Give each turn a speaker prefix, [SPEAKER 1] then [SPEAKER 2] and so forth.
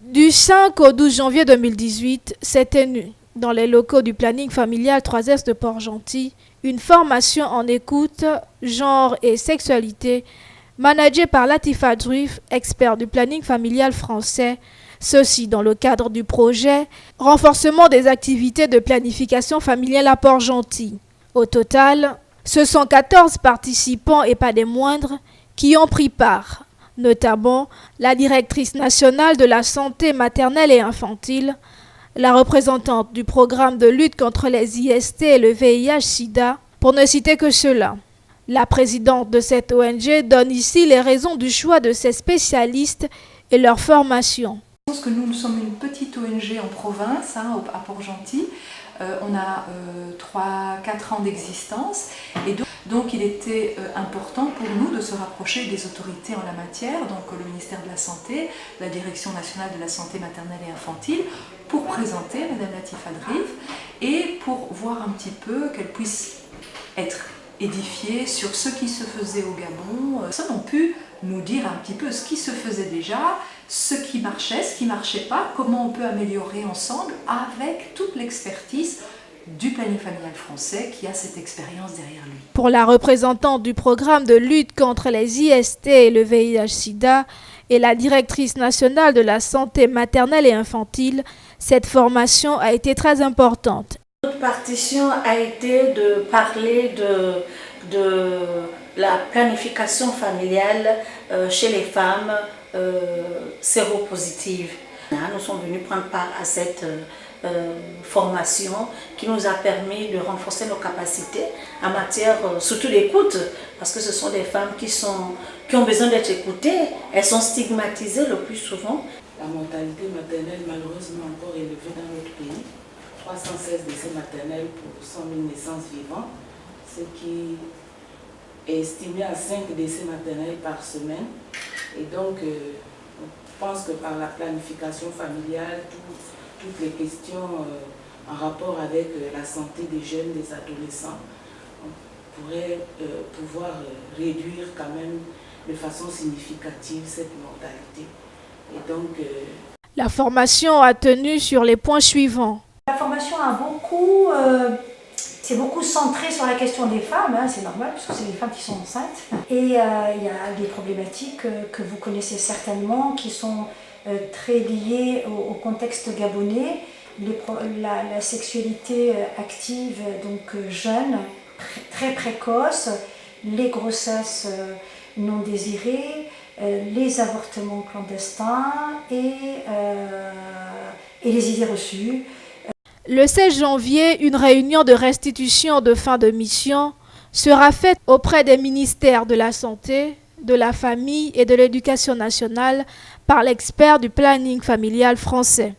[SPEAKER 1] Du 5 au 12 janvier 2018, s'est tenue, dans les locaux du planning familial 3S de Port-Gentil, une formation en écoute, genre et sexualité, managée par Latifa Drif, expert du planning familial français, ceci dans le cadre du projet « Renforcement des activités de planification familiale à Port-Gentil ». Au total, ce sont 14 participants et pas des moindres qui ont pris part, notamment la directrice nationale de la santé maternelle et infantile, la représentante du programme de lutte contre les IST et le VIH-Sida, pour ne citer que cela. La présidente de cette ONG donne ici les raisons du choix de ces spécialistes et leur formation.
[SPEAKER 2] Je pense que nous sommes une petite ONG en province, à Port-Gentil. On a 3-4 ans d'existence et donc il était important pour nous de se rapprocher des autorités en la matière, donc le ministère de la Santé, la Direction nationale de la santé maternelle et infantile, pour présenter Madame Latifa Drif et pour voir un petit peu qu'elle puisse être édifiée sur ce qui se faisait au Gabon. Ça ont pu nous dire un petit peu ce qui se faisait déjà, ce qui marchait pas, comment on peut améliorer ensemble avec toute l'expertise du planning familial français qui a cette expérience derrière lui.
[SPEAKER 1] Pour la représentante du programme de lutte contre les IST et le VIH-Sida et la directrice nationale de la santé maternelle et infantile, cette formation a été très importante.
[SPEAKER 3] Notre partition a été de parler de la planification familiale chez les femmes séropositives. Nous sommes venus prendre part à cette formation qui nous a permis de renforcer nos capacités en matière, surtout d'écoute, parce que ce sont des femmes qui ont besoin d'être écoutées. Elles sont stigmatisées le plus souvent.
[SPEAKER 4] La mortalité maternelle malheureusement encore élevée dans notre pays. 316 décès maternels pour 100 000 naissances vivantes, ce qui est estimé à 5 décès maternels par semaine. Et donc, je pense que par la planification familiale, toutes les questions en rapport avec la santé des jeunes, des adolescents, on pourrait pouvoir réduire quand même de façon significative cette mortalité. Et donc,
[SPEAKER 1] la formation a tenu sur les points suivants.
[SPEAKER 5] La formation a c'est beaucoup centré sur la question des femmes, c'est normal, puisque c'est les femmes qui sont enceintes. Et il y a des problématiques que vous connaissez certainement, qui sont très liées au contexte gabonais. La sexualité active, donc jeune, très précoce, les grossesses non désirées, les avortements clandestins et les idées reçues.
[SPEAKER 1] Le 16 janvier, une réunion de restitution de fin de mission sera faite auprès des ministères de la Santé, de la Famille et de l'Éducation nationale par l'expert du planning familial français.